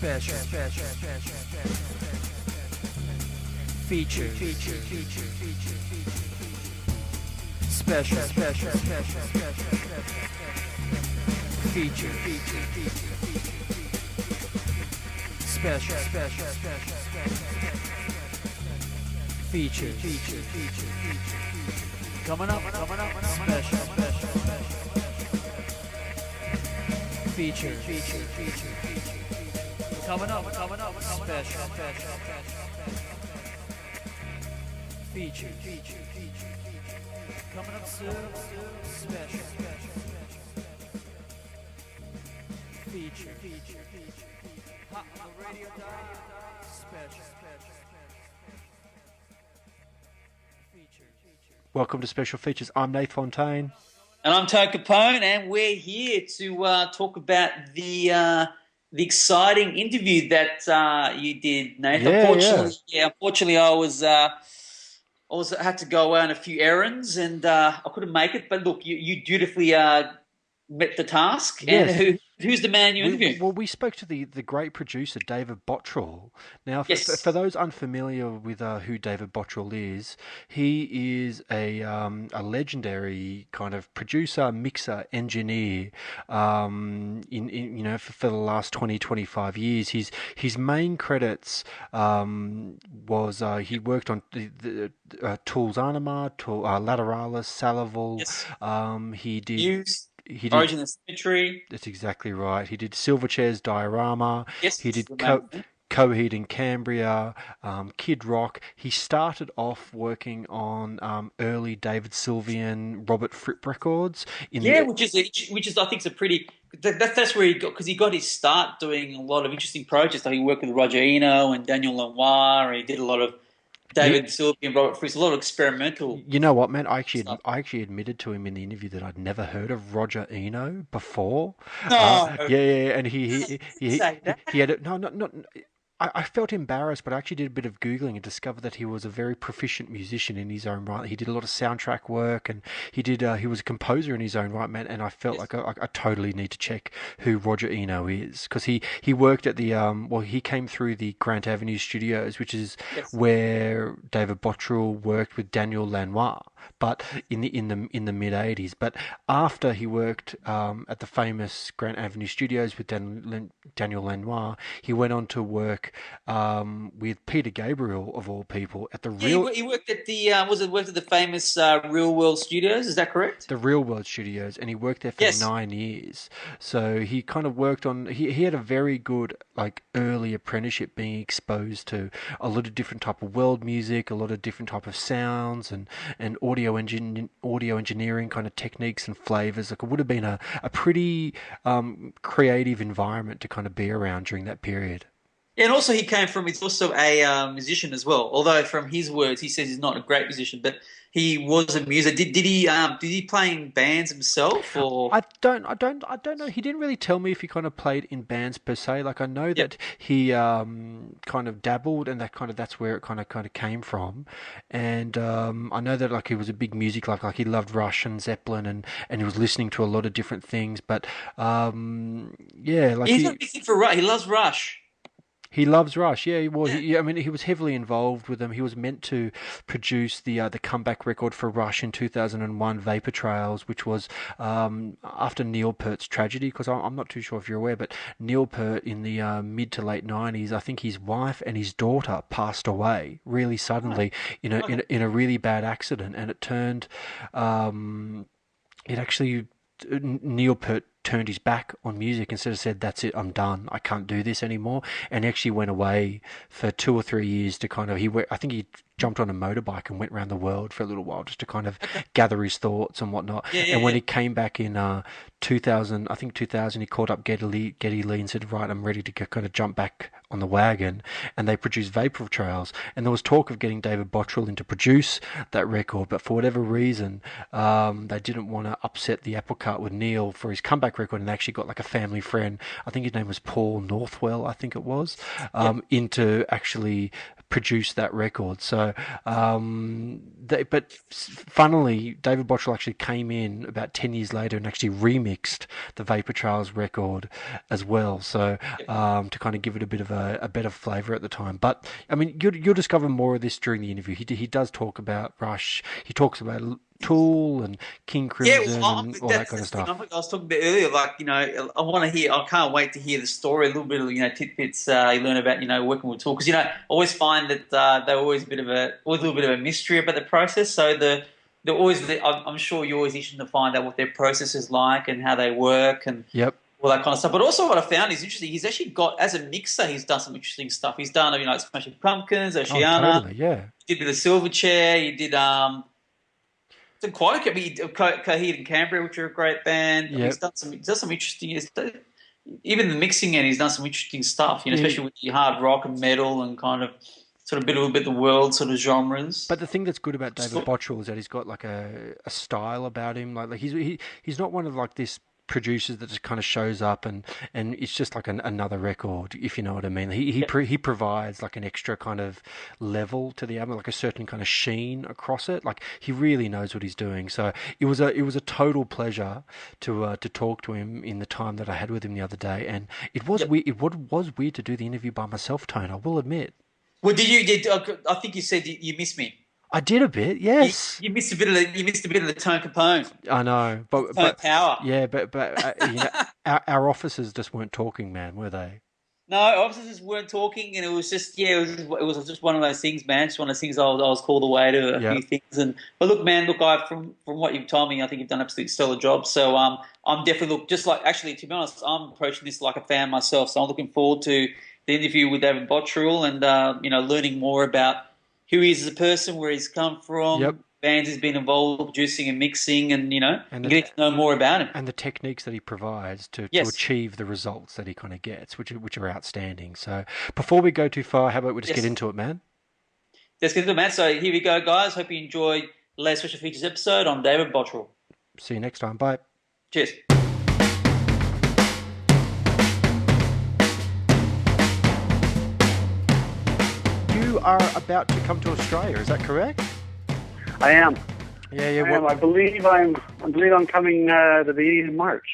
Feature. Special. Feature. Special. Feature. Coming up. Special. Feature. Coming up. Special. Feature. Coming up soon. Special. Feature. Hot on the radio dial. Special. Feature. Welcome to Special Features. I'm Nate Fontaine. And I'm Tone Capone, and we're here to talk about the exciting interview that you did, Nate. Unfortunately, I had to go out on a few errands, and I couldn't make it. But look, you dutifully met the task. Yes. And who's the man you interviewed? Well, we spoke to the great producer, David Bottrill. Now, Yes. for those unfamiliar with who David Bottrill is, he is a legendary kind of producer, mixer, engineer. For the last 25 years, his main credits was he worked on the Tools Anima, Lateralis, Salaval. Yes. He did. Muse. He did, Origin and Symmetry. That's exactly right. He did Silverchair's Diorama. Yes. He did Amazing. Coheed and Cambria, Kid Rock. He started off working on early David Sylvian, Robert Fripp records. Which is I think is a pretty that's where he got his start doing a lot of interesting projects. Like he worked with Roger Eno and Daniel Lanois. He did a lot of David Sylvian, Robert Fripp, a lot of experimental. You know what, man? I actually admitted to him in the interview that I'd never heard of Roger Eno before. No. And he Say that. he had no. I felt embarrassed, but I actually did a bit of Googling and discovered that he was a very proficient musician in his own right. He did a lot of soundtrack work, and he was a composer in his own right, man. And I felt like I totally need to check who Roger Eno is, because he worked at the he came through the Grant Avenue Studios, which is where David Bottrill worked with Daniel Lanois, but in the mid '80s. But after he worked at the famous Grant Avenue Studios with Daniel Lanois, he went on to work with Peter Gabriel, of all people, at the He worked at the famous Real World Studios. Is that correct? The Real World Studios, and he worked there for 9 years. So he kind of worked on. He had a very good early apprenticeship, being exposed to a lot of different type of world music, a lot of different type of sounds, and audio engineering kind of techniques and flavors. It would have been a pretty creative environment to kind of be around during that period. Yeah, and also he's also a musician as well. Although from his words, he says he's not a great musician, but he was a muser. Did he play in bands himself, or? I don't know. He didn't really tell me if he kind of played in bands per se. I know that he kind of dabbled, and that's where it kind of came from. And I know that he was a big music like he loved Rush and Zeppelin, and he was listening to a lot of different things. But he's a big thing for Rush. He loves Rush. He loves Rush, yeah. Well, he was heavily involved with them. He was meant to produce the comeback record for Rush in 2001, Vapor Trails, which was after Neil Peart's tragedy. Because I'm not too sure if you're aware, but Neil Peart in the mid to late 90s, I think his wife and his daughter passed away really suddenly in a really bad accident, and it turned Neil Peart turned his back on music and sort of said, "That's it, I'm done. I can't do this anymore." And actually went away for 2 or 3 years to kind of I think he jumped on a motorbike and went around the world for a little while just to kind of gather his thoughts and whatnot. When he came back in 2000, he called up Geddy Lee and said, "Right, I'm ready to kind of jump back on the wagon." And they produced Vapor Trails. And there was talk of getting David Bottrill in to produce that record, but for whatever reason, they didn't want to upset the apple cart with Neil for his comeback track record, and actually got like a family friend, I think his name was Paul Northwell, I think it was, in to actually produce that record. So, but funnily, David Bottrill actually came in about 10 years later and actually remixed the Vapor Trails record as well. So, to kind of give it a bit of a better flavour at the time. But I mean, you'll discover more of this during the interview. He does talk about Rush. He talks about Tool and King Crimson and all that kind of stuff. I was talking about earlier, like, I want to hear. I can't wait to hear the story, a little bit of tidbits you learn about working with Tool, because I always find that they're always a little bit of a mystery about the process. So I'm sure you're always interested to find out what their process is like and how they work and all that kind of stuff. But also what I found is interesting, he's actually got, as a mixer, he's done some interesting stuff. He's done, Smashing Pumpkins, Oceana. Oh, totally, yeah. He did the Silverchair. He did quite a few. Coheed and Cambria, which are a great band. Yep. He's done some interesting. Even the mixing end, he's done some interesting stuff. Especially with the hard rock and metal and kind of sort of a little bit the world sort of genres. But the thing that's good about David Bottrill is that he's got like a style about him. Like he's not one of like this producers that just kind of shows up and it's just like another record, if you know what I mean. He provides like an extra kind of level to the album, like a certain kind of sheen across it. Like he really knows what he's doing. So it was a total pleasure to talk to him in the time that I had with him the other day. And it was weird. It was weird to do the interview by myself, Tone, I will admit. Well, I think you said you missed me. I did a bit, yes. You missed a bit of the Tone Capone. I know, but power. Yeah, but our officers just weren't talking, man, were they? No, officers weren't talking, and it was just it was just one of those things, man. Just one of those things I was called away to a few things. But look, man, from what you've told me, I think you've done an absolutely stellar job. So I'm definitely to be honest, I'm approaching this like a fan myself. So I'm looking forward to the interview with David Bottrill and learning more about who he is as a person, where he's come from, bands he's been involved with, producing and mixing, and getting to know more about him. And the techniques that he provides to achieve the results that he kind of gets, which are outstanding. So before we go too far, how about we just get into it, man? Let's get into it, man. So here we go, guys. Hope you enjoyed the latest Special Features episode on David Bottrill. See you next time. Bye. Cheers. You are about to come to Australia, is that correct? I am. Yeah. I believe I'm coming the beginning of March.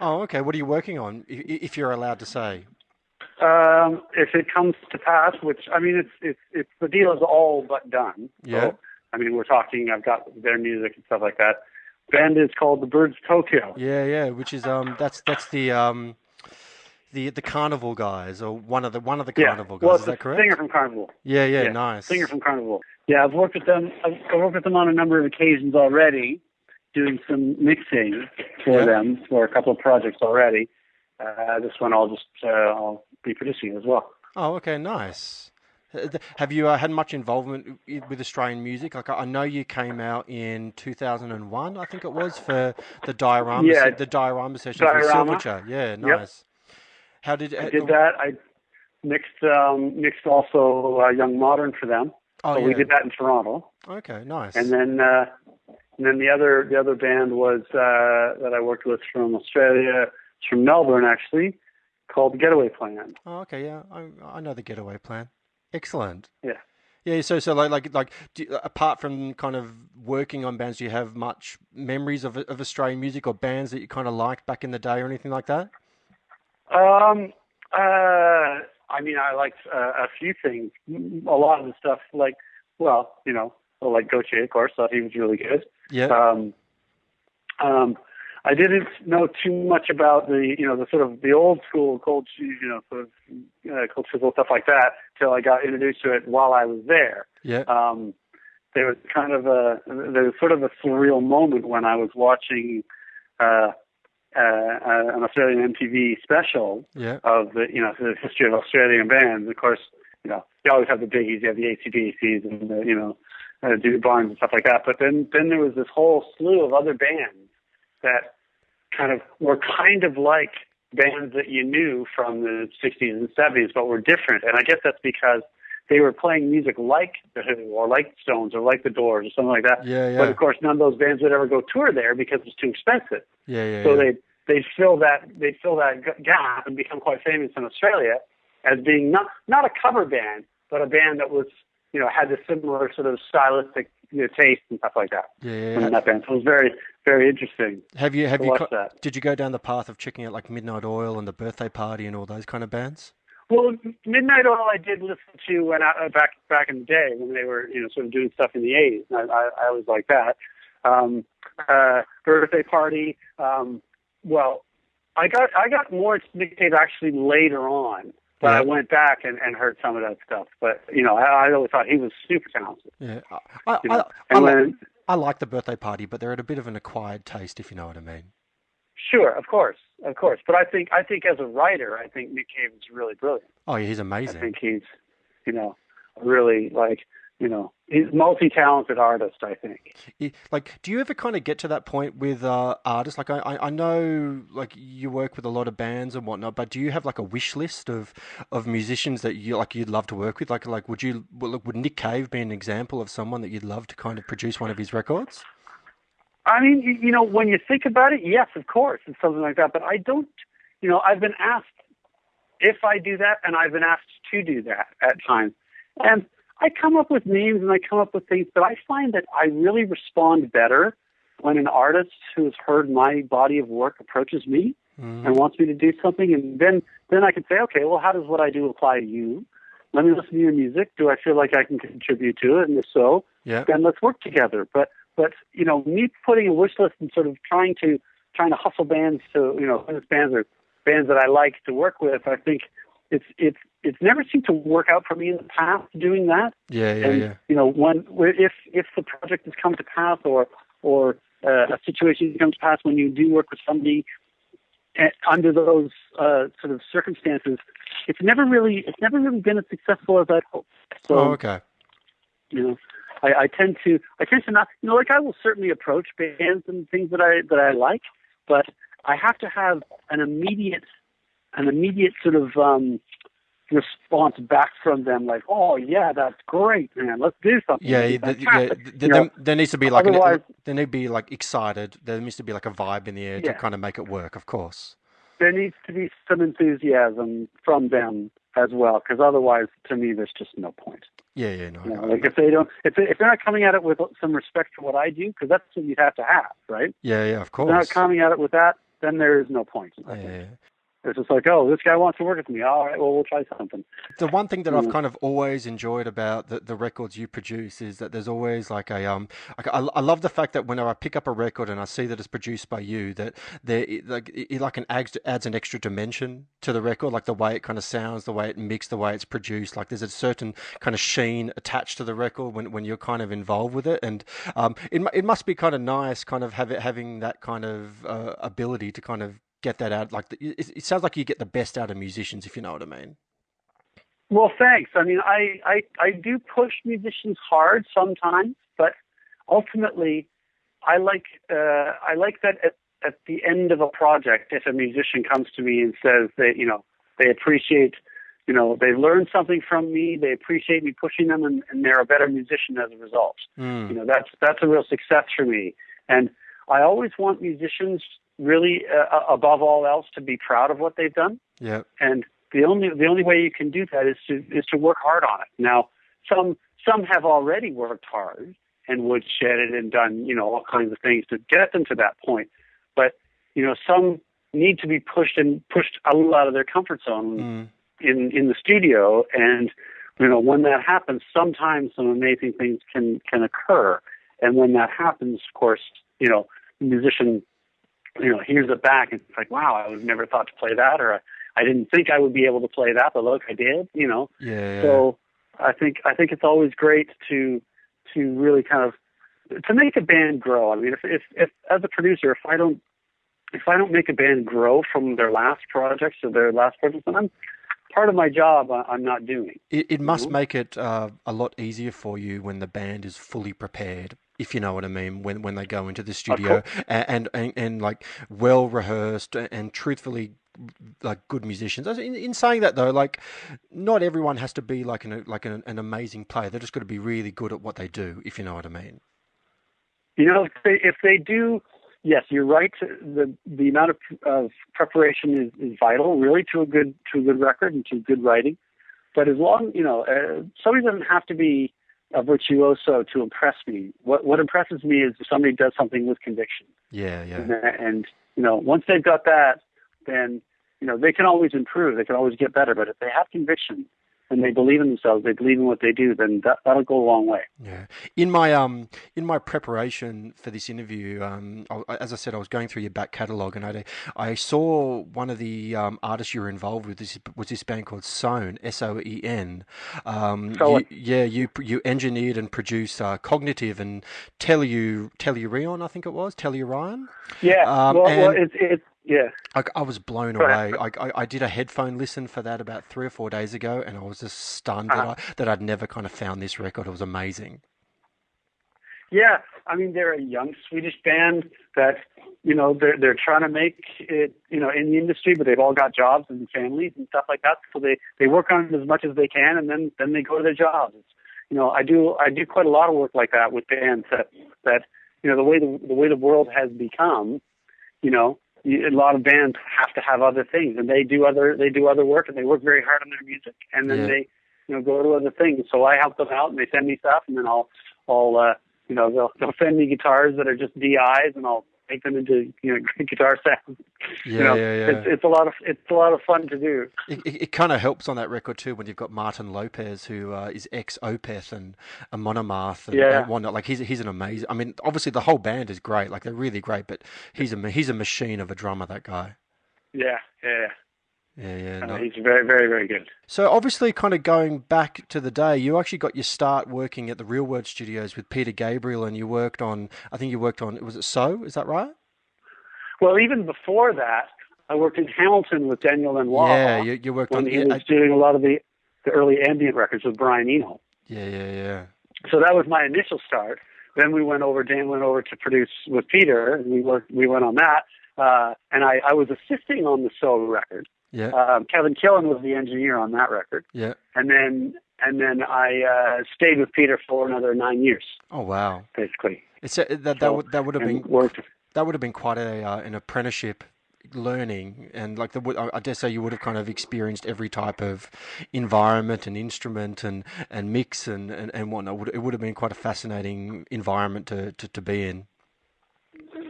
Oh, okay. What are you working on, if you're allowed to say? If it comes to pass, which I mean, it's the deal is all but done. Yeah. So, I mean, we're talking. I've got their music and stuff like that. Band is called the Birds Tokyo. Yeah. Which is that's the Carnival guys, or one of the Carnival guys. Well, is that correct? Singer from Carnival. Yeah, nice. Singer from Carnival. Yeah, I've worked with them. I've worked with them on a number of occasions already, doing some mixing for them for a couple of projects already. This one I'll be producing as well. Oh, okay, nice. Have you had much involvement with Australian music? Like, I know you came out in 2001, I think it was, for the diorama session for Silverchair. Yeah, nice. Yep. I did that. I mixed also Young Modern for them. Oh, we did that in Toronto. Okay, nice. And then the other band was that I worked with from Australia. It's from Melbourne, actually, called the Getaway Plan. Oh, okay, yeah, I know the Getaway Plan. Excellent. Yeah. Yeah. So like, apart from kind of working on bands, do you have much memories of Australian music or bands that you kind of liked back in the day or anything like that? I mean, I liked a few things. A lot of the stuff, like Gauthier, of course, thought he was really good. Yeah. I didn't know too much about the sort of the old school cold chisel stuff like that till I got introduced to it while I was there. Yeah. There was sort of a surreal moment when I was watching an Australian MTV special of the history of Australian bands. Of course, you always have the biggies, you have the AC/DCs and the Dude Barnes and stuff like that. But then there was this whole slew of other bands that kind of were kind of like bands that you knew from the 60s and 70s, but were different. And I guess that's because they were playing music like The Who or like Stones or like The Doors or something like that. Yeah. But of course, none of those bands would ever go tour there because it's too expensive. Yeah. So they'd fill that gap and become quite famous in Australia as being not a cover band, but a band that was, had a similar sort of stylistic taste and stuff like that. Yeah. In that band. So it was very, very interesting. Did you go down the path of checking out like Midnight Oil and the Birthday Party and all those kind of bands? Well, Midnight Oil I did listen to when back in the day when they were, sort of doing stuff in the 80s. I always liked that. Birthday Party. Well, I got more into Nick Cave actually later on, but I went back and heard some of that stuff. But I always thought he was super talented. Yeah, I like the Birthday Party, but they're at a bit of an acquired taste, if you know what I mean. Sure, of course. But I think as a writer, I think Nick Cave is really brilliant. Oh yeah, he's amazing. I think he's, really he's a multi-talented artist, I think. Do you ever kind of get to that point with artists? Like, I know, like, you work with a lot of bands and whatnot, but do you have, like, a wish list of musicians that you'd love to work with? Like, would Nick Cave be an example of someone that you'd love to kind of produce one of his records? I mean, when you think about it, yes, of course, it's something like that. But I don't, I've been asked if I do that, and I've been asked to do that at times. And I come up with names and I come up with things, but I find that I really respond better when an artist who has heard my body of work approaches me and wants me to do something. And then I can say, okay, well, how does what I do apply to you? Let me listen to your music. Do I feel like I can contribute to it? And if so, then let's work together. But me putting a wish list and sort of trying to hustle bands to, bands or bands that I like to work with, I think it's never seemed to work out for me in the past doing that. Yeah. If the project has come to pass or a situation comes to pass when you do work with somebody under those sort of circumstances, it's never really been as successful as I'd hoped. So, okay. I tend to not, like, I will certainly approach bands and things that I like, but I have to have an immediate sort of response back from them, like, oh yeah, that's great, man, let's do something. There needs to be like there need to be like excited. There needs to be like a vibe in the air to kind of make it work. Of course, there needs to be some enthusiasm from them as well, because otherwise, to me, there's just no point. Like if they're not coming at it with some respect for what I do, because that's what you have to have, right? Of course. If they're not coming at it with that, then there is no point. It's just like, oh, this guy wants to work with me. All right, well, we'll try something. The one thing that I've kind of always enjoyed about the records you produce is that there's always like I love the fact that whenever I pick up a record and I see that it's produced by you, that it adds an extra dimension to the record, like the way it kind of sounds, the way it mixed, the way it's produced. Like there's a certain kind of sheen attached to the record when you're kind of involved with it, and it must be kind of nice, kind of having that kind of ability to kind of get that out. Like it sounds like you get the best out of musicians, if you know what I mean. Well, thanks. I mean, I do push musicians hard sometimes, but ultimately, I like that at the end of a project, if a musician comes to me and says that they appreciate, they learned something from me, they appreciate me pushing them, and they're a better musician as a result. That's a real success for me, and I always want musicians really, above all else, to be proud of what they've done. Yeah. And the only way you can do that is to work hard on it. Now, some have already worked hard and woodshedded and done all kinds of things to get them to that point. But some need to be pushed a little out of their comfort zone in the studio. And when that happens, sometimes some amazing things can occur. And when that happens, of course, the musician hears it back and it's like, wow, I would never thought to play that, or I didn't think I would be able to play that, but look, I did, So I think it's always great to really kind of to make a band grow. I mean, if as a producer, if I don't make a band grow from their last projects or their last projects, then part of my job I'm not doing. It must make it a lot easier for you when the band is fully prepared, if you know what I mean, when they go into the studio and like well rehearsed and truthfully like good musicians. In saying that though, like not everyone has to be like an amazing player. They're just got to be really good at what they do, if you know what I mean. If they do yes, you're right. The amount of preparation is vital, really, to a good record and to good writing. But as long, somebody doesn't have to be a virtuoso to impress me. What impresses me is if somebody does something with conviction. Yeah. And once they've got that, then they can always improve. They can always get better. But if they have conviction and they believe in themselves, they believe in what they do, then that'll go a long way. Yeah. In my preparation for this interview, as I said, I was going through your back catalogue, and I saw one of the artists you were involved with was this band called Soen, Soen. You engineered and produced Cognitive and Tellurion, I think it was Tellurion. Yeah. Yeah. I was blown away. I did a headphone listen for that about 3 or 4 days ago, and I was just stunned that I'd never kind of found this record. It was amazing. Yeah, I mean, they're a young Swedish band that, they're trying to make it, in the industry, but they've all got jobs and families and stuff like that. So they work on it as much as they can, and then they go to their jobs. I do quite a lot of work like that with bands that the way the world has become, a lot of bands have to have other things, and they do other work, and they work very hard on their music, and then they go to other things. So I help them out, and they send me stuff, and then they'll send me guitars that are just DIs, and I'll make them into great guitar sounds. It's a lot of fun to do. It kind of helps on that record too when you've got Martin Lopez, who is ex Opeth and a Monomath and whatnot. Like he's an amazing. I mean, obviously the whole band is great. Like they're really great, but he's a machine of a drummer. That guy. Yeah. He's very, very, very good. So obviously, kind of going back to the day, you actually got your start working at the Real Word Studios with Peter Gabriel, and you worked on, was it So? Is that right? Well, even before that, I worked in Hamilton with Daniel Lanois. Yeah, you worked when on. he was doing a lot of the early ambient records with Brian Eno. Yeah. So that was my initial start. Then Dan went over to produce with Peter, and we went on that. And I was assisting on the So record. Yeah. Kevin Killen was the engineer on that record. Yeah. And then I stayed with Peter for another 9 years. Oh wow! Basically, that would have been worked. That would have been quite an apprenticeship learning, and I dare say you would have kind of experienced every type of environment and instrument and mix and whatnot. It would have been quite a fascinating environment to be in.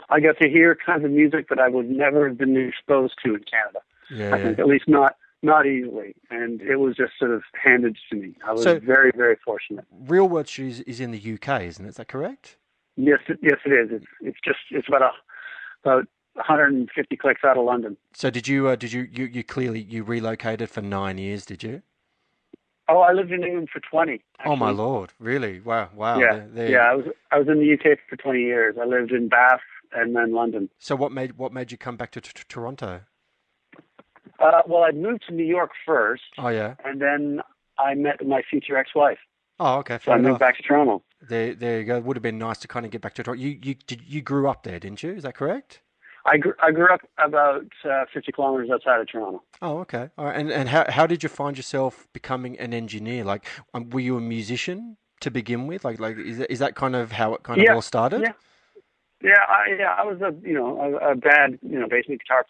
I got to hear kinds of music that I would never have been exposed to in Canada. Yeah. I think, at least not easily, and it was just sort of handed to me. I was very, very fortunate. Real Word Studios is in the UK, isn't it? Is that correct? Yes, it is. It's about 150 clicks out of London. So did you relocated for 9 years? Did you? Oh, I lived in England for 20. Actually. Oh my lord! Really? Wow! Yeah. I was in the UK for 20 years. I lived in Bath and then London. So what made you come back to Toronto? Well, I'd moved to New York first. Oh yeah. And then I met my future ex-wife. Oh, okay. So I moved back to Toronto. There you go. It would have been nice to kind of get back to Toronto. You grew up there, didn't you? Is that correct? I grew up about 50 kilometers outside of Toronto. Oh, okay. All right. And how did you find yourself becoming an engineer? Like, were you a musician to begin with? Like is that kind of how it kind of all started? Yeah. I was a bad basement guitar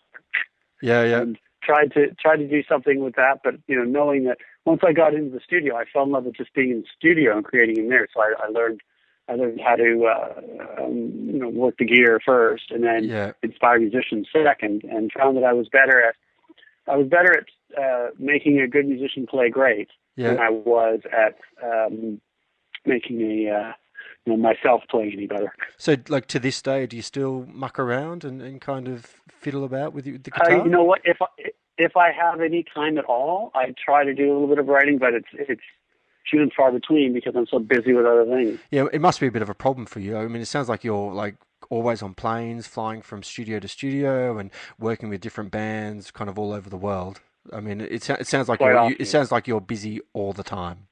player. Yeah. And tried to do something with that, but knowing that once I got into the studio, I fell in love with just being in the studio and creating in there. So I learned how to work the gear first, and then inspire musicians second, and found that I was better at making a good musician play great than I was at making myself play any better. So, like to this day, do you still muck around and kind of fiddle about with the guitar? You know what? If I have any time at all, I try to do a little bit of writing, but it's few and far between because I'm so busy with other things. Yeah, it must be a bit of a problem for you. I mean, it sounds like you're like always on planes, flying from studio to studio, and working with different bands, kind of all over the world. I mean, it sounds like you're busy all the time.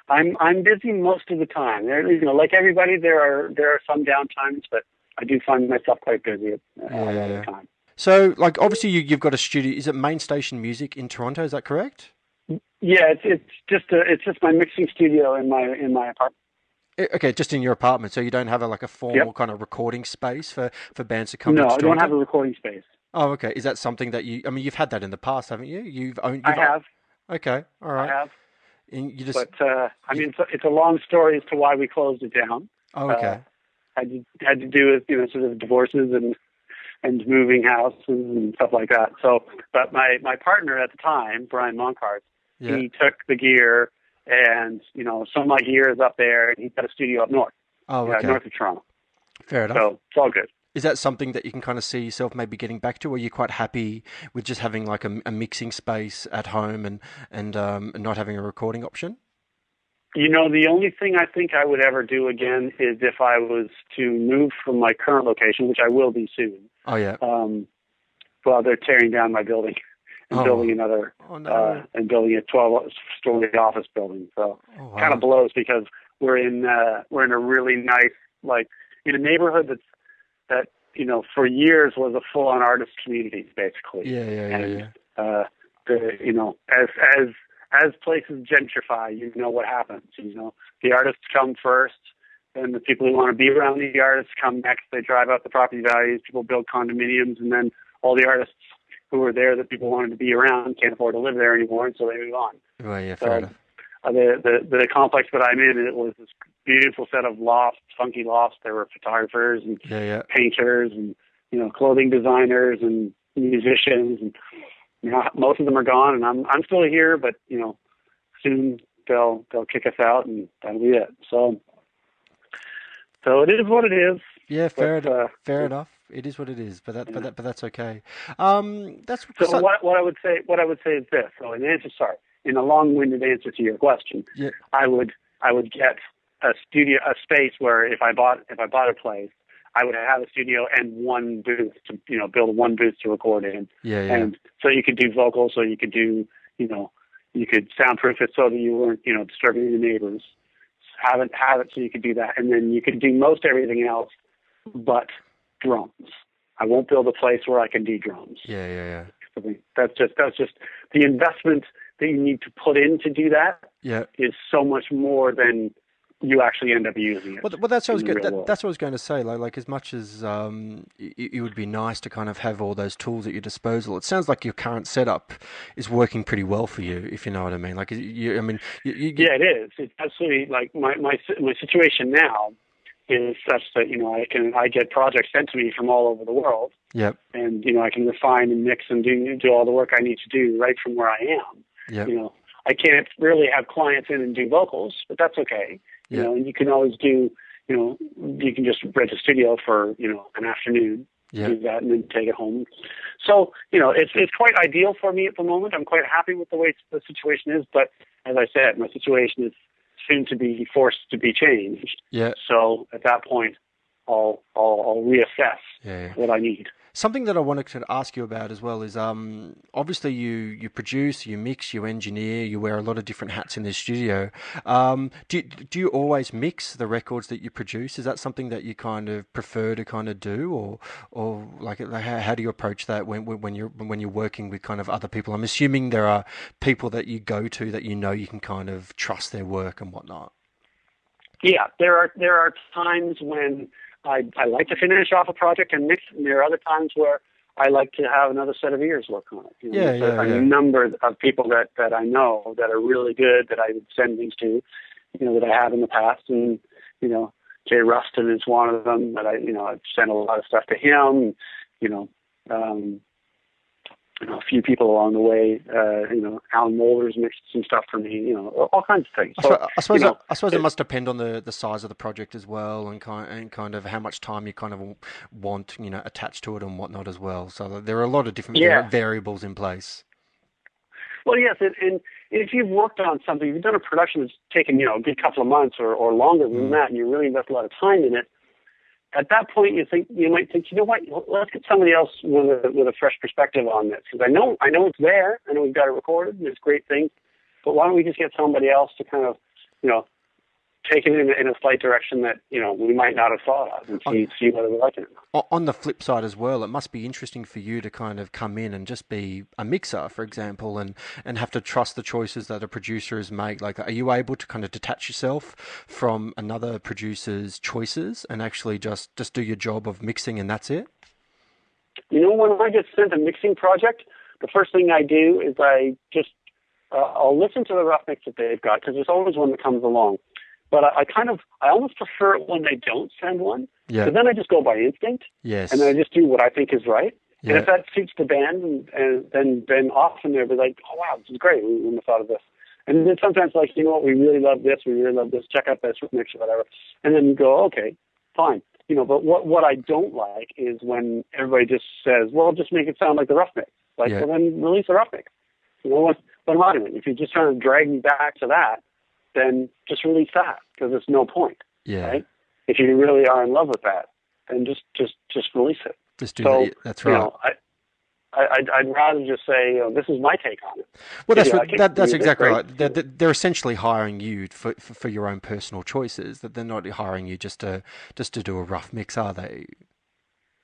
I'm busy most of the time. Like everybody, there are some down times, but I do find myself quite busy all the time. So, like, obviously, you've got a studio. Is it Main Station Music in Toronto? Is that correct? Yeah, it's just my mixing studio in my apartment. Okay, just in your apartment, so you don't have like a formal kind of recording space for bands to come No, get I don't stronger? have a recording space. Oh, okay. Is that something that I mean, you've had that in the past, haven't you? I have. Okay, all I right. have. And you just, But I mean, it's a long story as to why we closed it down. oh, okay. Had to do with sort of divorces and moving houses and stuff like that. So, but my partner at the time, Brian Monkhart, he took the gear, and some of my gear is up there, and he's got a studio up north. Oh, okay. North of Toronto. Fair enough. So it's all good. Is that something that you can kind of see yourself maybe getting back to, or are you quite happy with just having like a mixing space at home and not having a recording option? The only thing I think I would ever do again is if I was to move from my current location, which I will be soon. Oh, yeah. Well, they're tearing down my building and building another, and building a 12-story office building. So kind of blows because we're in a really nice, like, in a neighborhood that for years was a full-on artist community, basically. Yeah. As places gentrify, what happens. The artists come first, then the people who want to be around the artists come next. They drive up the property values. People build condominiums, and then all the artists who were there that people wanted to be around can't afford to live there anymore, and so they move on. Well, yeah, fair enough. The complex that I'm in, it was this beautiful set of lofts, funky lofts. There were photographers and painters and clothing designers and musicians, and most of them are gone, and I'm still here, but soon they'll kick us out, and that'll be it. So it is what it is. Yeah, fair enough. It is what it is, but that's okay. What I would say is this. So in a long-winded answer to your question, I would get a space where if I bought a place, I would have a studio and one booth to build one booth to record in. And so you could do vocals, so you could do you could soundproof it so that you weren't disturbing the neighbors. Have it so you could do that, and then you could do most everything else but drums. I won't build a place where I can do drums. Yeah. That's just the investment that you need to put in to do that. Is so much more than you actually end up using it. Well, that's what I was going to say. Like as much as it would be nice to kind of have all those tools at your disposal, it sounds like your current setup is working pretty well for you, if you know what I mean. Like, yeah, it is. It's absolutely, like my situation now is such that I get projects sent to me from all over the world. Yep. And I can refine and mix and do all the work I need to do right from where I am. Yep. I can't really have clients in and do vocals, but that's okay. And you can always do, you can just rent a studio for, an afternoon, do that, and then take it home. So, it's quite ideal for me at the moment. I'm quite happy with the way the situation is. But as I said, my situation is soon to be forced to be changed. Yeah. So at that point, I'll reassess what I need. Something that I wanted to ask you about as well is obviously you produce, you mix, you engineer, you wear a lot of different hats in the studio. Do you always mix the records that you produce? Is that something that you kind of prefer to kind of do, or like how do you approach that when you're working with kind of other people? I'm assuming there are people that you go to that you can kind of trust their work and whatnot. Yeah, there are times when I like to finish off a project and mix, and there are other times where I like to have another set of ears work on it. A number of people that I know that are really good that I would send things to, that I have in the past, and Jay Ruston is one of them that I've sent a lot of stuff to him. A few people along the way, Alan Moulder's mixed some stuff for me, all kinds of things. So, I suppose it must depend on the size of the project as well, and kind of how much time you kind of want, attached to it and whatnot as well. So there are a lot of different variables in place. Well, yes, and if you've worked on something, if you've done a production that's taken, a good couple of months or longer than that, and you really invest a lot of time in it, at that point, you might think, what? Let's get somebody else with a fresh perspective on this, because I know it's there. I know we've got it recorded, and it's great things. But why don't we just get somebody else to kind of, take it in a slight direction that, we might not have thought of, and see whether we like it or not. On the flip side as well, it must be interesting for you to kind of come in and just be a mixer, for example, and have to trust the choices that a producer has made. Like, are you able to kind of detach yourself from another producer's choices and actually just do your job of mixing and that's it? When I get sent a mixing project, the first thing I do is I just I'll listen to the rough mix that they've got, because there's always one that comes along. But I almost prefer it when they don't send one, because then I just go by instinct, yes, and then I just do what I think is right. Yeah. And if that suits the band, and then often they'll be like, oh wow, this is great, we wouldn't have thought of this. And then sometimes, like, you know what, we really love this, check out this mix or whatever. And then you go, okay, fine. But what I don't like is when everybody just says, well, just make it sound like the rough mix. Like, well, then release the rough mix. What am I doing? If you're just trying to drag me back to that, then just release that, because there's no point. Yeah. Right? If you really are in love with that, then just release it. Just do that. That's right. I'd rather just say, this is my take on it. Well, that's exactly right. They're essentially hiring you for your own personal choices. That they're not hiring you just to do a rough mix, are they?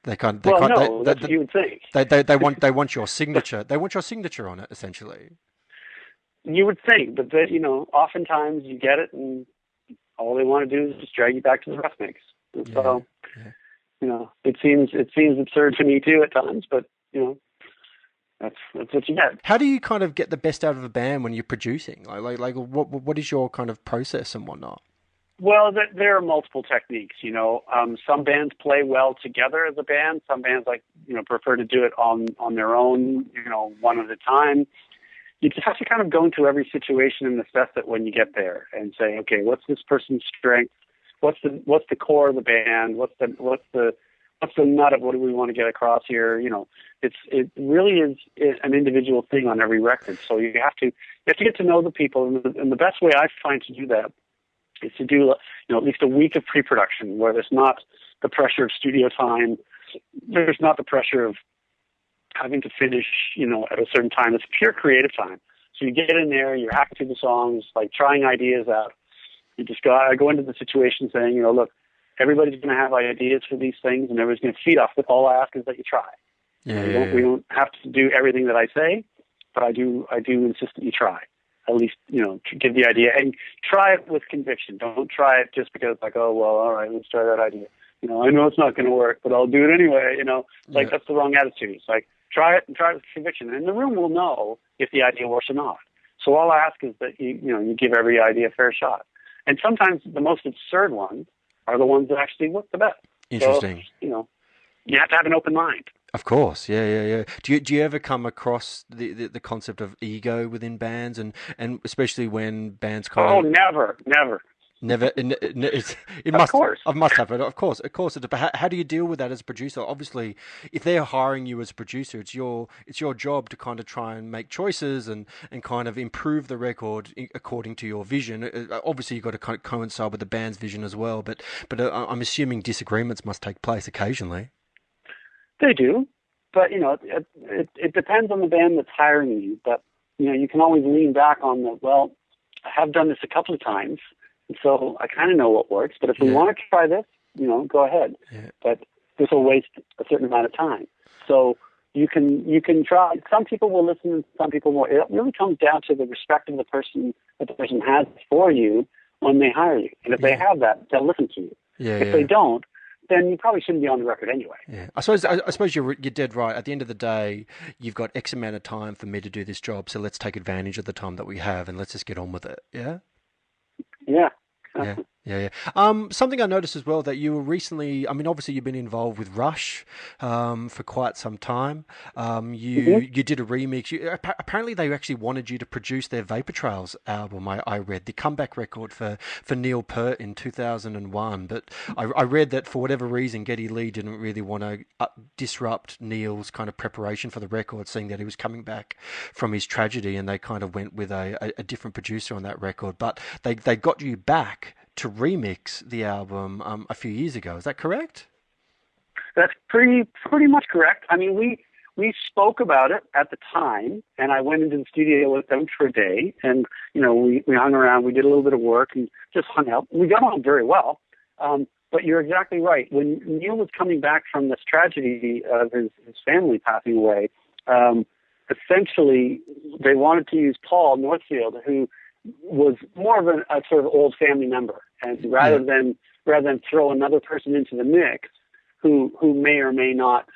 That's what you would think. They want your signature. They want your signature on it, essentially. You would think, but oftentimes you get it, and all they want to do is just drag you back to the rough mix. And so, it seems absurd to me too at times, but that's what you get. How do you kind of get the best out of a band when you're producing? Like what is your kind of process and whatnot? Well, there are multiple techniques. Some bands play well together as a band. Some bands prefer to do it on their own, one at a time. You just have to kind of go into every situation and assess it when you get there, and say, okay, what's this person's strength? What's the core of the band? What's the nut of what do we want to get across here? It really is an individual thing on every record. So you have to get to know the people, and the best way I find to do that is to do at least a week of pre-production, where there's not the pressure of studio time, there's not the pressure of having to finish at a certain time. It's pure creative time. So you get in there, you're hacking through the songs, like trying ideas out. I go into the situation saying, look, everybody's going to have ideas for these things, and everybody's going to feed off it. All I ask is that you try. We don't have to do everything that I say, but I do insist that you try. At least, to give the idea, and try it with conviction. Don't try it just because, like, oh, well, all right, let's try that idea. I know it's not going to work, but I'll do it anyway. That's the wrong attitude. It's like, try it with conviction, and the room will know if the idea works or not. So all I ask is that you give every idea a fair shot. And sometimes the most absurd ones are the ones that actually work the best. Interesting. So, you have to have an open mind. Of course, yeah. Do you ever come across the concept of ego within bands, and especially when bands kind of... Oh, never. Never. Of course. I must have it. Of course. But how do you deal with that as a producer? Obviously, if they're hiring you as a producer, it's your job to kind of try and make choices and kind of improve the record according to your vision. Obviously, you've got to kind of coincide with the band's vision as well. But I'm assuming disagreements must take place occasionally. They do, but it depends on the band that's hiring you. But you can always lean back on the, well, I have done this a couple of times, and so I kind of know what works. But if we want to try this, go ahead. Yeah. But this will waste a certain amount of time. So you can try. Some people will listen, and some people won't. It really comes down to the respect of the person that the person has for you when they hire you. And if they have that, they'll listen to you. If they don't, then you probably shouldn't be on the record anyway. Yeah, I suppose you're dead right. At the end of the day, you've got X amount of time for me to do this job, so let's take advantage of the time that we have and let's just get on with it. Yeah. Yeah. Yeah. Something I noticed as well, that you were recently, obviously you've been involved with Rush for quite some time. You did a remix. Apparently they actually wanted you to produce their Vapor Trails album, I read, the comeback record for Neil Peart in 2001. But I read that for whatever reason, Geddy Lee didn't really want to disrupt Neil's kind of preparation for the record, seeing that he was coming back from his tragedy, and they kind of went with a different producer on that record. But they got you back to remix the album a few years ago. Is that correct? That's pretty much correct. We we spoke about it at the time, and I went into the studio with them for a day, and we hung around, we did a little bit of work, and just hung out. We got on very well. But you're exactly right. When Neil was coming back from this tragedy of his family passing away, essentially they wanted to use Paul Northfield, who was more of a sort of old family member, and rather than throw another person into the mix who may or may not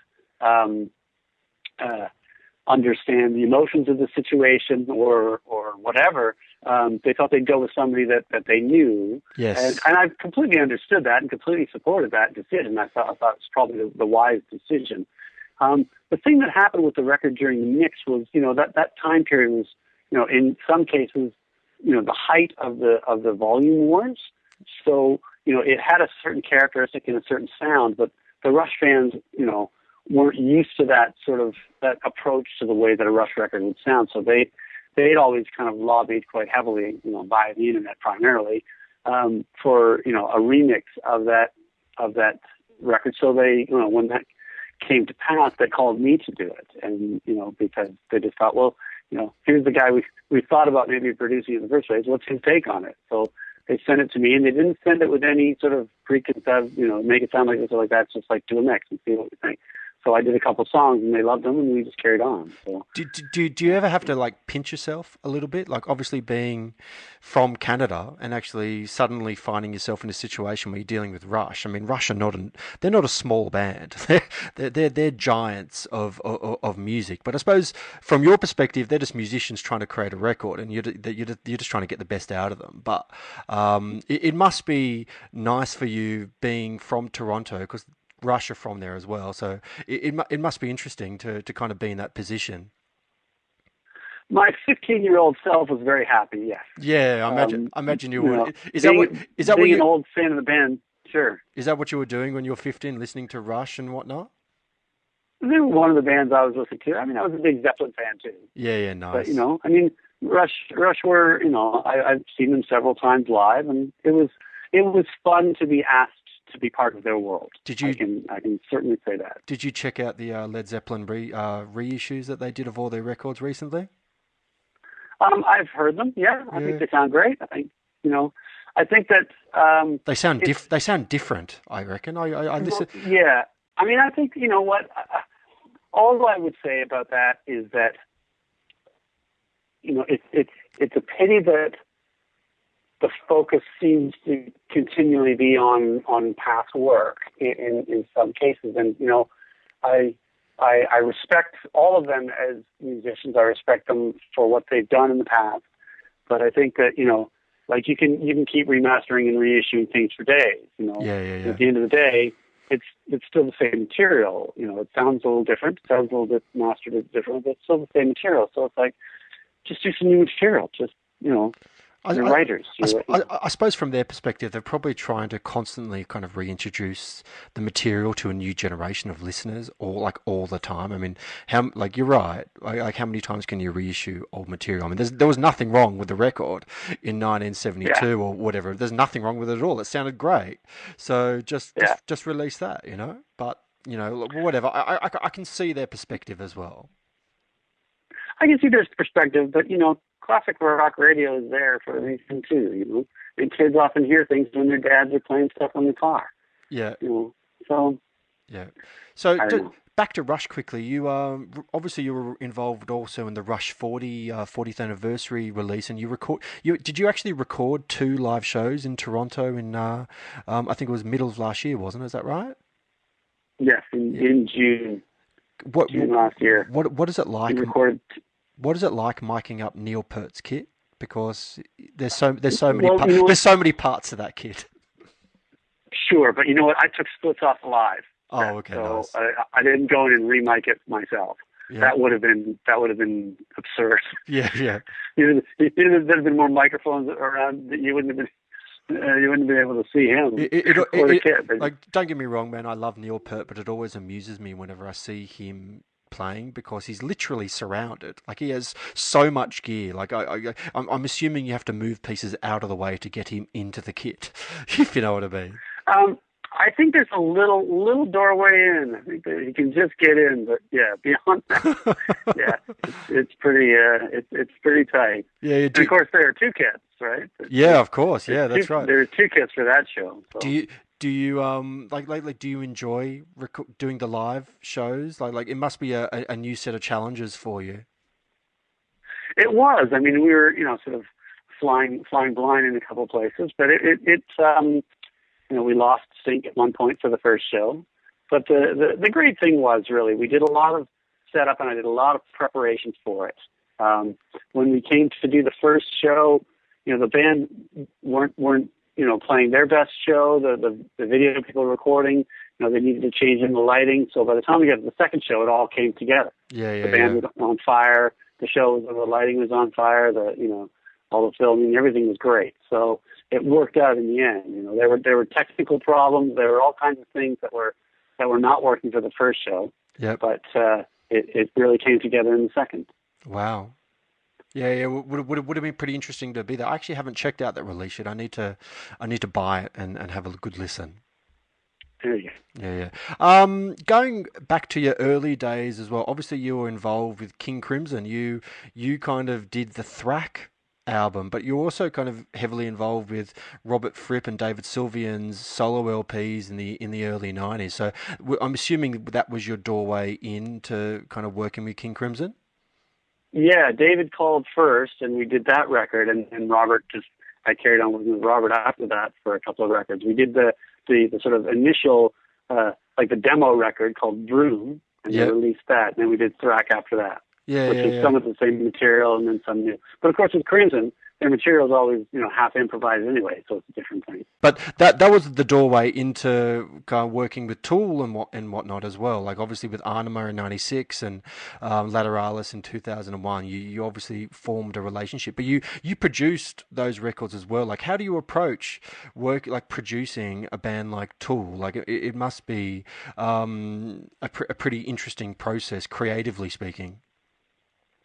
understand the emotions of the situation or whatever, they thought they'd go with somebody that they knew. Yes. And I completely understood that and completely supported that decision. I thought it was probably the wise decision. The thing that happened with the record during the mix was, that time period was, in some cases, the height of the volume wars. So, it had a certain characteristic and a certain sound, but the Rush fans, weren't used to that sort of that approach to the way that a Rush record would sound. So they'd always kind of lobbied quite heavily, via the internet primarily, for a remix of that record. So they, when that came to pass, they called me to do it, and because they just thought, well, here's the guy we thought about maybe producing in the first place. What's his take on it? So they sent it to me, and they didn't send it with any sort of preconceived, make it sound like this or like that. It's just like, do a mix and see what we think. So I did a couple songs, and they loved them, and we just carried on. So do you ever have to pinch yourself a little bit? Like, obviously being from Canada and actually suddenly finding yourself in a situation where you're dealing with Rush. I mean, Rush they're not a small band. They're giants of music. But I suppose from your perspective, they're just musicians trying to create a record, and you're just trying to get the best out of them. But it must be nice for you being from Toronto, because Rush are from there as well, so it must be interesting to kind of be in that position. My 15-year-old self was very happy. Yes. Yeah, I imagine you would. Is that being an old fan of the band? Sure. Is that what you were doing when you were 15, listening to Rush and whatnot? They were one of the bands I was listening to. I mean, I was a big Zeppelin fan too. Yeah, nice. But Rush were. I've seen them several times live, and it was fun to be asked to be part of their world. Did you? I can certainly say that. Did you check out the Led Zeppelin reissues that they did of all their records recently? I've heard them. Yeah, I think they sound great. I think I think that they sound different. I reckon. I listen. Yeah, I mean, I think what. All I would say about that is that it's a pity that the focus seems to continually be on past work in some cases. And, I respect all of them as musicians. I respect them for what they've done in the past. But I think that, you can keep remastering and reissuing things for days, Yeah. At the end of the day, it's still the same material. It sounds a little different. It sounds a little bit mastered different, but it's still the same material. So it's like, just do some new material. Just, writers. I suppose from their perspective, they're probably trying to constantly kind of reintroduce the material to a new generation of listeners, all the time. I mean, you're right. How many times can you reissue old material? I mean, there was nothing wrong with the record in 1972 or whatever. There's nothing wrong with it at all. It sounded great. So just release that, But whatever. I can see their perspective as well. I can see their perspective, but classic rock radio is there for a reason too, And kids often hear things when their dads are playing stuff on the car. Yeah. So. Yeah. So back to Rush quickly. You obviously you were involved also in the Rush 40th anniversary release, and did you actually record 2 live shows in Toronto in I think it was middle of last year, wasn't it? Is that right? Yes, in June. June last year. What is it like? We recorded. What is it like miking up Neil Peart's kit? Because there's so many parts to that kit. Sure, but you know what? I took splits off the live. Oh, okay. So nice. I didn't go in and remic it myself. Yeah. That would have been absurd. Yeah. There'd have been more microphones around that you wouldn't have been able to see him. Don't get me wrong, man. I love Neil Peart, but it always amuses me whenever I see him playing, because he's literally surrounded. He has so much gear. I'm assuming you have to move pieces out of the way to get him into the kit, if you know what I mean. I think there's a little doorway in. I think that you can just get in, but yeah, beyond that, yeah, it's pretty tight. Yeah, and of course there are 2 kits, right? Yeah, of course. Yeah, that's right. There are 2 kits for that show. So. Do you like do you enjoy doing the live shows? Like it must be a new set of challenges for you. It was. I mean, we were sort of flying blind in a couple of places, but it's we lost sync at one point for the first show. But the great thing was really we did a lot of setup and I did a lot of preparations for it. When we came to do the first show, the band weren't playing their best show. The video people were recording, they needed to change in the lighting. So by the time we got to the second show, it all came together. Yeah. The band was on fire. The show, the lighting was on fire. All the filming, everything was great. So it worked out in the end. There were technical problems. There were all kinds of things that were not working for the first show. Yeah. But it really came together in the second. Wow. Yeah. Would have been pretty interesting to be there. I actually haven't checked out that release yet. I need to buy it and have a good listen. There you go. Yeah. Going back to your early days as well. Obviously, you were involved with King Crimson. You kind of did the Thrack album, but you're also kind of heavily involved with Robert Fripp and David Sylvian's solo LPs in the early 90s. So I'm assuming that was your doorway into kind of working with King Crimson? Yeah, David called first, and we did that record, and Robert I carried on with Robert after that for a couple of records. We did the sort of initial, like the demo record called Broom, and they released that, and then we did Thrack after that. Which is some of the same material and then some new. But of course, with Crimson, their material is always half improvised anyway, so it's a different thing. But that was the doorway into kind of working with Tool and whatnot as well. Like obviously with Anima in '96 and Lateralis in 2001, you obviously formed a relationship. But you produced those records as well. Like how do you approach producing a band like Tool? Like it must be a pretty interesting process, creatively speaking.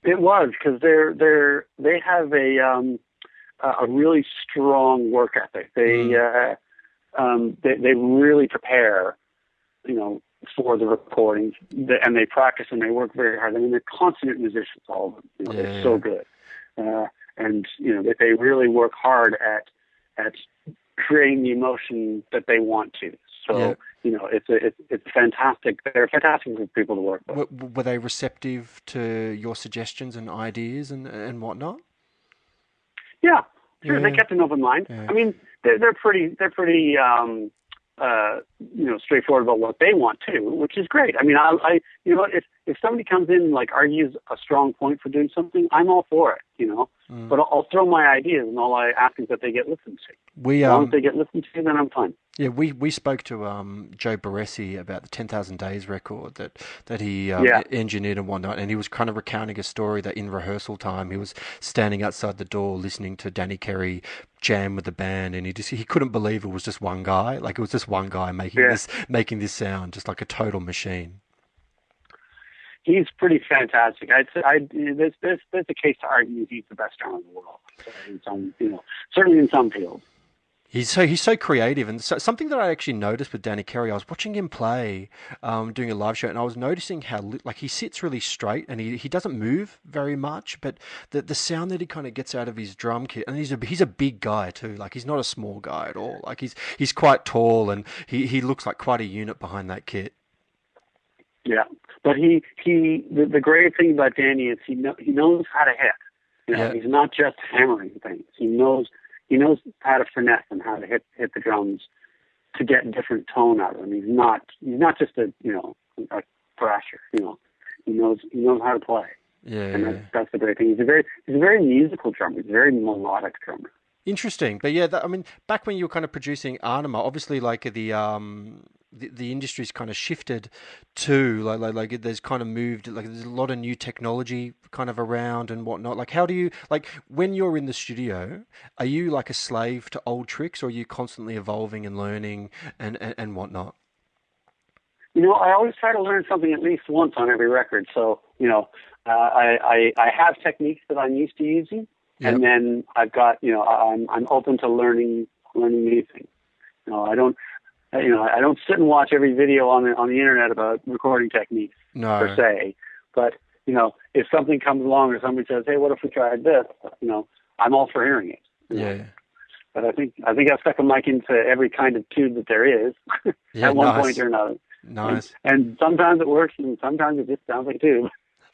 It was because they have a really strong work ethic. They really prepare, for the recordings, and they practice and they work very hard. I mean, they're consummate musicians, all of them. They're so good, and they really work hard at creating the emotion that they want to. So. Yeah. It's fantastic. They're fantastic for people to work with. Were they receptive to your suggestions and ideas and whatnot? Yeah, sure. Yeah. They kept an open mind. Yeah. I mean, they're pretty straightforward about what they want too, which is great. I mean, if somebody comes in and argues a strong point for doing something, I'm all for it. But I'll throw my ideas, and all I ask is that they get listened to. As long as they get listened to, then I'm fine. Yeah, we spoke to Joe Barresi about the 10,000 Days record that he engineered and whatnot, and he was kind of recounting a story that in rehearsal time he was standing outside the door listening to Danny Carey jam with the band, and he couldn't believe it was just one guy. Like it was just one guy making this sound, just like a total machine. He's pretty fantastic. There's a case to argue he's the best drummer in the world. Certainly in some fields. He's so creative, and so, something that I actually noticed with Danny Carey, I was watching him play, doing a live show, and I was noticing how he sits really straight, and he doesn't move very much, but the sound that he kind of gets out of his drum kit, and he's a big guy too, like he's not a small guy at all, like he's quite tall, and he looks like quite a unit behind that kit. Yeah, but the great thing about Danny is he knows how to hit. He's not just hammering things. He knows how to finesse and how to hit the drums to get different tone out of them. He's not just a thrasher. He knows how to play. Yeah, and that's the great thing. He's a very musical drummer. He's a very melodic drummer. Interesting, but yeah, I mean, back when you were kind of producing Anima, obviously, like the industry's kind of shifted to like there's kind of moved, like there's a lot of new technology kind of around and whatnot. Like how do you, like when you're in the studio, are you like a slave to old tricks, or are you constantly evolving and learning and whatnot? I always try to learn something at least once on every record. So I have techniques that I'm used to using. Yep. And then I've got, I'm open to learning new things. I don't I don't sit and watch every video on the internet about recording techniques per se, but if something comes along or somebody says, "Hey, what if we tried this?" I'm all for hearing it. Yeah. But I think I've stuck a mic into every kind of tube that there is at one point or another. Nice. And sometimes it works, and sometimes it just sounds like a tube.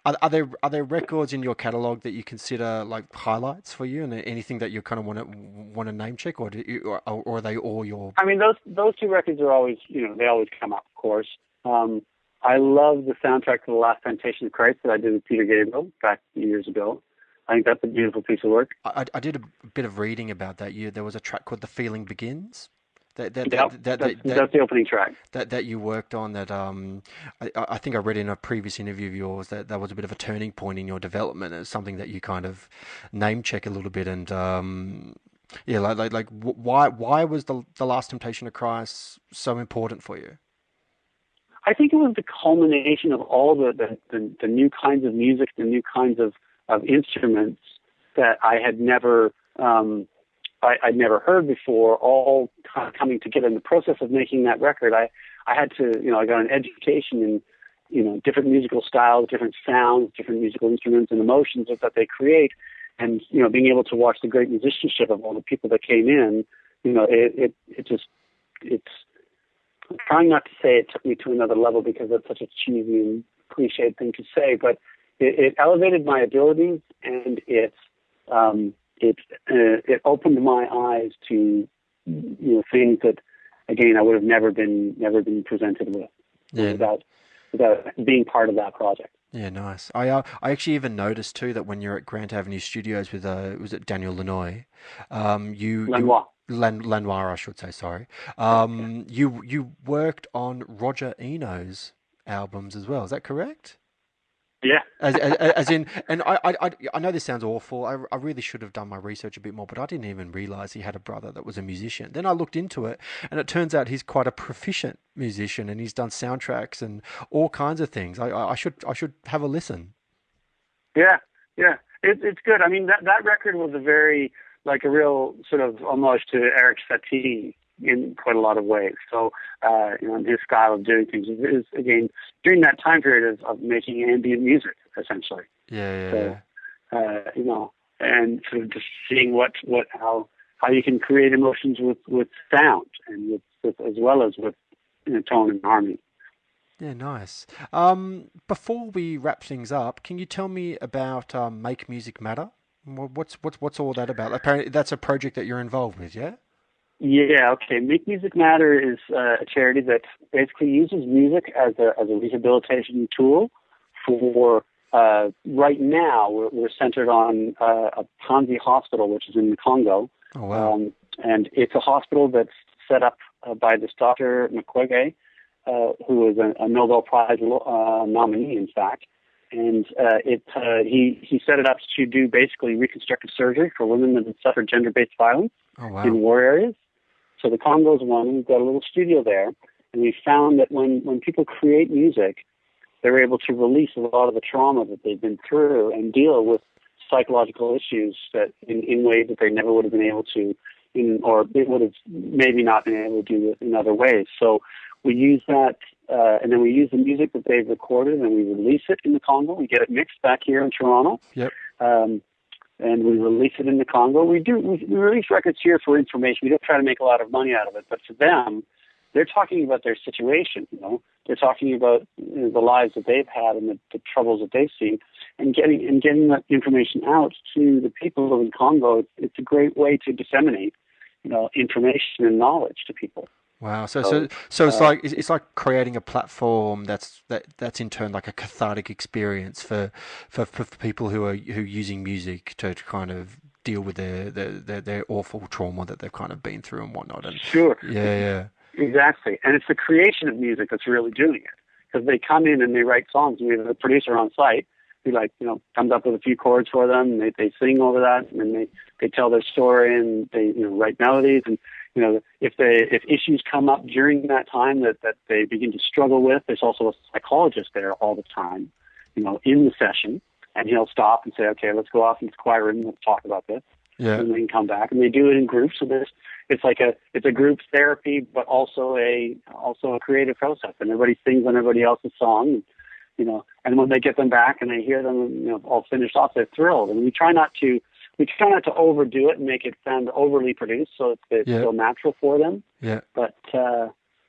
Are there records in your catalog that you consider like highlights for you, and anything that you kind of want to name check, or are they all your? I mean, those two records are always, they always come up, of course. I love the soundtrack to The Last Temptation of Christ that I did with Peter Gabriel back years ago. I think that's a beautiful piece of work. I did a bit of reading about that. There was a track called "The Feeling Begins." That's the opening track. That you worked on. That I think I read in a previous interview of yours that was a bit of a turning point in your development. It's something that you kind of name check a little bit, and why was the Last Temptation of Christ so important for you? I think it was the culmination of all the new kinds of music, the new kinds of instruments that I had never I'd never heard before, all kind of coming together. In the process of making that record, I had to, I got an education in, different musical styles, different sounds, different musical instruments and emotions that they create. And, being able to watch the great musicianship of all the people that came in, it's, I'm trying not to say it took me to another level because that's such a cheesy and cliched thing to say, but it elevated my abilities, and it opened my eyes to things that, again, I would have never been presented with without being part of that project. Yeah, nice. I actually even noticed too that when you're at Grant Avenue Studios with was it Daniel Lanois, Lanois, I should say. Sorry. You worked on Roger Eno's albums as well. Is that correct? Yeah. As in, and I know this sounds awful. I really should have done my research a bit more, but I didn't even realize he had a brother that was a musician. Then I looked into it, and it turns out he's quite a proficient musician, and he's done soundtracks and all kinds of things. I should have a listen. Yeah. It's good. I mean, that record was a real sort of homage to Eric Satie in quite a lot of ways. So, his style of doing things is again during that time period of making ambient music, essentially. Yeah. So, and sort of just seeing how you can create emotions with sound and with as well as with tone and harmony. Yeah, nice. Before we wrap things up, can you tell me about Make Music Matter? What's all that about? Apparently, that's a project that you're involved with, yeah? Yeah, okay. Make Music Matter is a charity that basically uses music as a rehabilitation tool for, right now, we're centered on a Panzi hospital, which is in the Congo. Oh, wow. And it's a hospital that's set up by this Dr. Mukwege, who is a Nobel Prize nominee, in fact. And he set it up to do basically reconstructive surgery for women that have suffered gender-based violence in war areas. So the Congo's one. We've got a little studio there, and we found that when people create music, they're able to release a lot of the trauma that they've been through and deal with psychological issues that in ways that they never would have been able to, or they would have maybe not been able to do in other ways. So we use that, and then we use the music that they've recorded, and we release it in the Congo. We get it mixed back here in Toronto. Yep. And we release it in the Congo. We release records here for information. We don't try to make a lot of money out of it, but for them, they're talking about their situation. They're talking about the lives that they've had and the troubles that they've seen, and getting that information out to the people in Congo. It's a great way to disseminate, information and knowledge to people. Wow. So it's like creating a platform that's in turn like a cathartic experience for people who are using music to kind of deal with their awful trauma that they've kind of been through and whatnot. And sure. Yeah. Exactly. And it's the creation of music that's really doing it, because they come in and they write songs. We have a producer on site who comes up with a few chords for them, and they sing over that, and then they tell their story, and they write melodies. And if issues come up during that time that they begin to struggle with, there's also a psychologist there all the time, in the session, and he'll stop and say, okay, let's go off into the quiet room and let's talk about this. and then come back, and they do it in groups. So it's a group therapy, but also a creative process, and everybody sings on everybody else's song, and when they get them back and they hear them, all finished off, they're thrilled. And we try not to overdo it and make it sound overly produced, so it's still natural for them. Yeah. But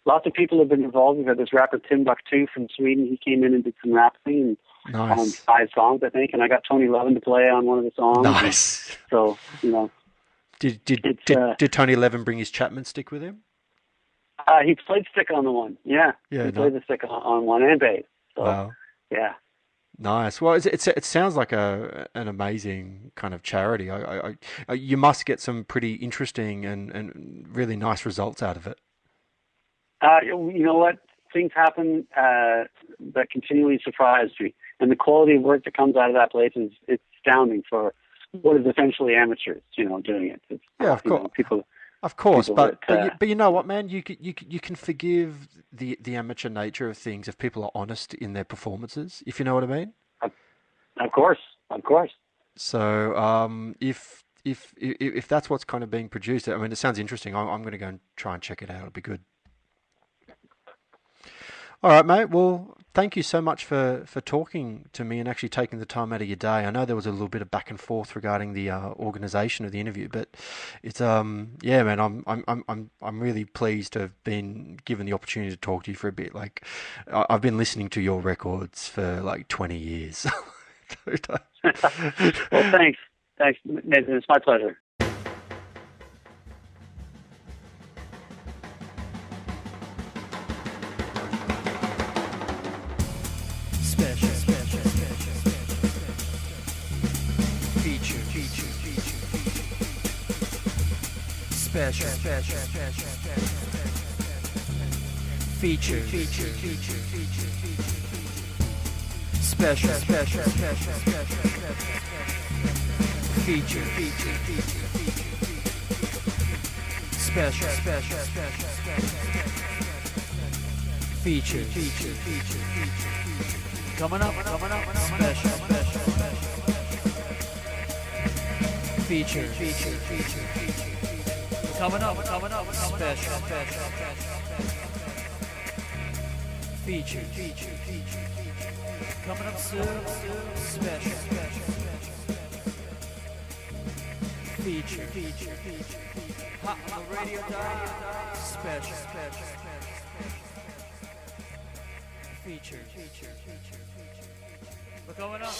lots of people have been involved. We've had this rapper Timbuktu from Sweden. He came in and did some rapping on 5 songs, I think, and I got Tony Levin to play on one of the songs. Nice. So Did Tony Levin bring his Chapman stick with him? He played stick on the one. Yeah. He played the stick on one and bass. So, wow. Yeah. Nice. Well, it sounds like an amazing kind of charity. You must get some pretty interesting and really nice results out of it. You know what? Things happen that continually surprise me, and the quality of work that comes out of that place is astounding for what is essentially amateurs, doing it. It's, of course. People. Of course, but you know what, man? You can forgive the amateur nature of things if people are honest in their performances. If you know what I mean. Of course. So if that's what's kind of being produced, I mean, it sounds interesting. I'm going to go and try and check it out. It'll be good. All right, mate. Well, thank you so much for talking to me and actually taking the time out of your day. I know there was a little bit of back and forth regarding the organisation of the interview, but it's man, I'm really pleased to have been given the opportunity to talk to you for a bit. Like, I've been listening to your records for like 20 years. Well, thanks, Nathan. It's my pleasure. Coming up, special. Feature. Coming up, special. Feature. Coming up soon, special. Feature. Hot on the radio dial, special. Feature. We're going up.